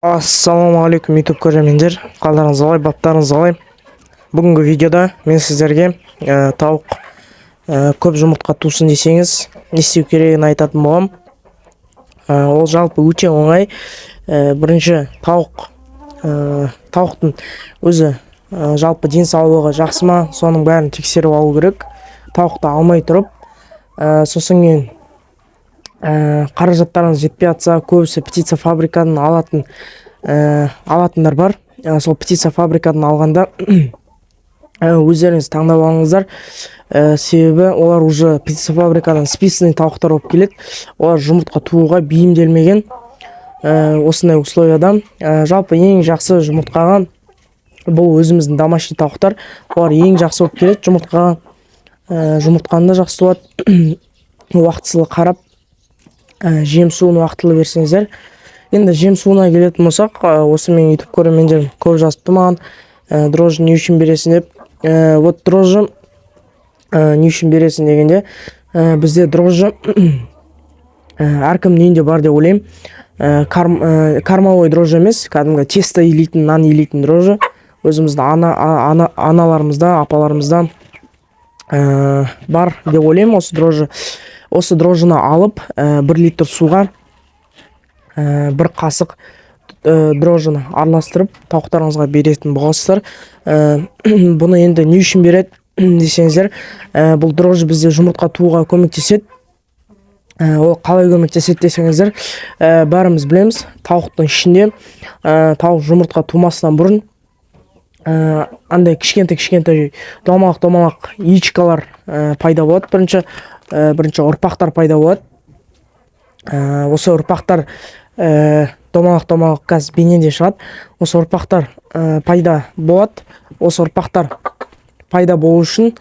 Ассалаумағалейкум YouTube көрермендер, қалдарыңыз қалай, баптарыңыз қалай? Бүгінгі видеода мен сіздерге тауық көп жұмыртқа тусын десеңіз, не істеу керегін айтатын боламын. Ол жалпы өте оңай. Бірінші тауықтың өзі жалпы денсаулығы жақсы ма, соның бәрін тексеріп алу керек. Тауықты алмай тұрып, сосын кейін қаражаттарыңыз жетпей жатса, көбісі птица фабрикадан алатындар бар. Сол птица фабрикадан алғанда өздеріңіз таңдап алыңыздар. Себебі олар уже птица фабрикадан списанный тауықтар болып келеді. Олар жұмыртқа тууға бейімделмеген осындай условияда. Жалпы ең жақсы жұмыртқаға бұл өзіміздің домашний тауықтар. Олар ең жақсы болып келеді жұмыртқаға. Жұмыртқаны да жақсы туады. Уақытылы қарап, жем суын уақытылы берсеңіздер. Енді жем суына келетін болсақ, осы мен YouTube көрермендерім көп жазыпты маған, дрожжи не үшін бересің деп. Вот дрожжи не үшін бересің дегенде, бізде дрожжи әркімнің үйінде бар деп ойлаймын. Кормовой дрожжи емес, кәдімгі тесто илейтін, нан илейтін дрожжи. Өзіміздің аналарымызда, апаларымызда бар деп ойлаймын осы дрожжи. Осы дрожжыны алып, 1 литр суға 1 қасық дрожжыны араластырып, тауықтарыңызға беретін боласыздар. Бұны енді не үшін береді десеңіздер, бұл дрожжы бізде жұмыртқа тууға көмектеседі. Ол қалай көмектеседі десеңіздер, бәріміз білеміз, тауықтың ішінде тауық жұмыртқа тумасынан бұрын андай кішкентай домалақ яичкалар пайда болады. Бірінші ұрпақтар пайда болады. Осы ұрпақтар домалақ қазір бейнеде шығады. Осы ұрпақтар пайда болады. Осы ұрпақтар пайда болу үшін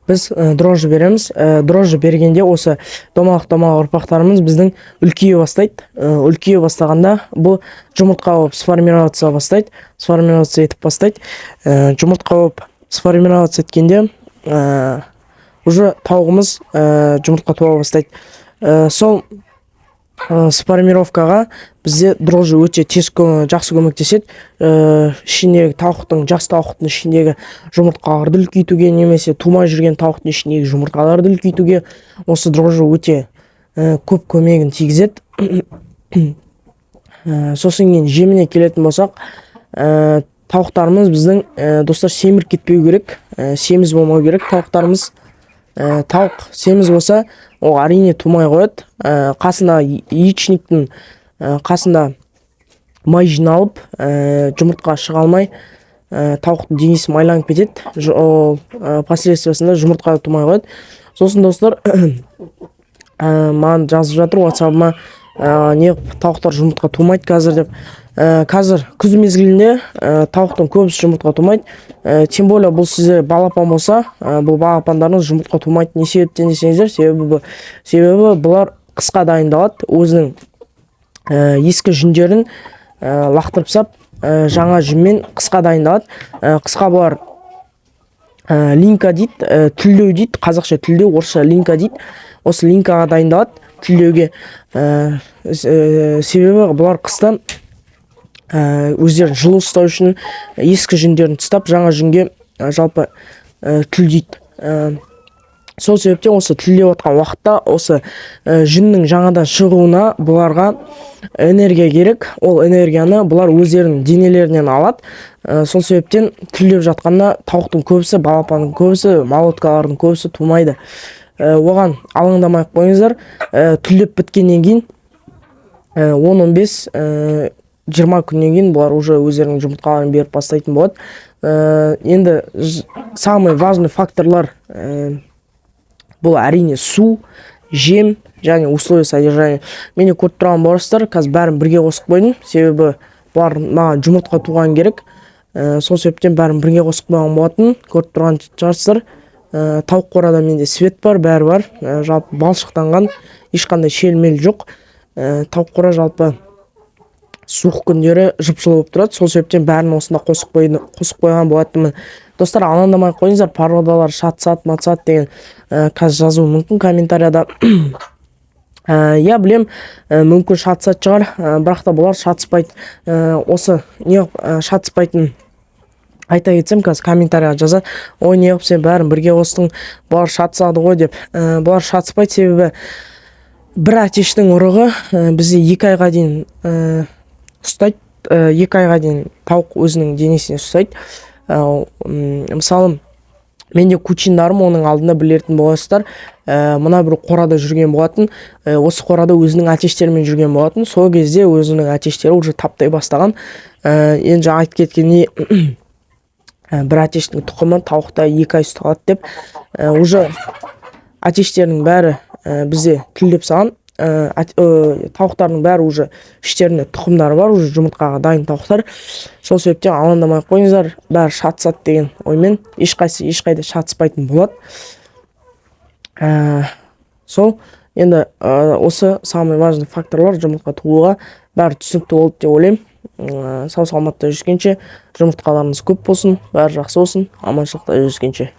біз дрожжи береміз. Дрожжи бергенде осы домалақ ұрпақтарымыз біздің үлкейе бастайды. Үлкейе бастағанда бұл жұмыртқа болып сформироваться бастайды. Сформироваться етіп бастайды. Жұмыртқа болып сформироваться еткенде уже тауығымыз жұмыртқа туа бастайды. Сол сформировкаға бізде дрожжи өте тез жақсы көмектеседі. Жас тауықтың ішіндегі жұмыртқаларды үлкейтуге, немесе тумай жүрген тауықтың ішіндегі жұмыртқаларды үлкейтуге осы дрожжи өте көп көмегін тигізеді. Сосын кейін жеміне келетін болсақ, тауықтарымыз біздің достар семіріп кетпеу керек, семіз болмау керек тауықтарымыз. Тауық семіз болса, ол әрине тумай қояды. Қасында яичниктің қасында май жиналып, жұмыртқа шыға алмай, тауықтың денесі майланып кетеді. Ол последствиясында жұмыртқа тумай қояды. Сосын достар маған жазып жатыр WhatsApp-ма, не тауықтар жұмыртқа тумайды қазір деп. Қазір күз мезгілінде тауықтың көбісі жұмыртқа тумайды. Тем более бұл сізде балапан болса, бұл балапандарыңыз жұмыртқа тумайды. Не себептен десеңіздер, себебі бұлар қысқа дайындалады. Өзінің ескі жүндерін лақтырып сап, жаңа жүнмен қысқа дайындалады. Қысқа бұлар линка дейді, түлдеу дейді, қазақша түлдеу, орысша линка дейді. Осы линкаға дайындалады түлдеуге. Себебі бұлар қыстан өздерін жылы ұстау үшін ескі жүндерін тастап, жаңа жүнге жалпы түлдейді. Сол себептен осы түлдеп отқан уақытта осы жүннің жаңадан шығуына бұларға энергия керек. Ол энергияны бұлар өздерінің денелерінен алады. Сол себептен түлдеп жатқанда тауықтың көбісі, балапанның көбісі, молоткалардың көбісі тумайды. Оған алаңдамай қойыңыздар. Түлдеп біткеннен кейін 10-15 20 күннен кейін бұлар уже өздерінің жұмыртқаларын беріп бастайтын болады. Енді самый важный факторлар бұл әрине су, жем және условия содержания. Мені көріп тұрған боларсыздар, қазір бәрін бірге қосып қойдым. Себебі бұлар маған жұмыртқа туған керек. Сол себептен бәрін бірге қосып қойған болатын. Көріп тұрған шығарсыздар. Тауық қорада менде свет бар, бәрі бар. Жалпы балшықтанған, ешқандай шелмел жоқ. Тауық қора жалпы суық күндері жып-жылы болып тұрады. Сол себептен бәрін осында қосып қойған болатынмын. Достар, алаңдамай қойыңыздар, пародалар шатсат, матсат деген қазір жазуы мүмкін комментарияда. Иә білем, мүмкін шатысатын шығар, бірақ та бұлар шатыспайды. Осы неғып шатыспайтын айта кетсем, қазір комментарийға жазады, ой неғып сен бәрін бірге қостың, бұлар шатысады ғой деп. Бұлар шатыспайды, себебі бір әтештің ұрығы бізде 2 айға дейін ұстайды. 2 айға дейін тауық өзінің денесіне ұстайды. Мысалы, менде кучиндарым оның алдында білетін боласыздар. Мына бір қорада жүрген болатын. Осы қорада өзінің әтештерімен жүрген болатын. Сол кезде өзінің әтештері уже таптай бастаған. Енді жаңа айтып кеткендей, бір әтештің тұқымы тауықта 2 ай ұсталады деп. Уже әтештерінің бәрі бізде тілдеп салған. Тауықтардың бәрі уже іштерінде тұқымдары бар, уже жұмыртқаға дайын тауықтар. Сол себептен алаңдамай қойыңыздар, бәрі шатысады деген оймен, ешқайда шатыспайтын болады. Сол енді осы самый важный факторлар жұмыртқа тууға бәрі түсінікті болды деп ойлаймын. Сау саламатта жүзгенше, жұмыртқаларыңыз көп болсын, бәрі жақсы болсын, аманшылықта жүзгенше.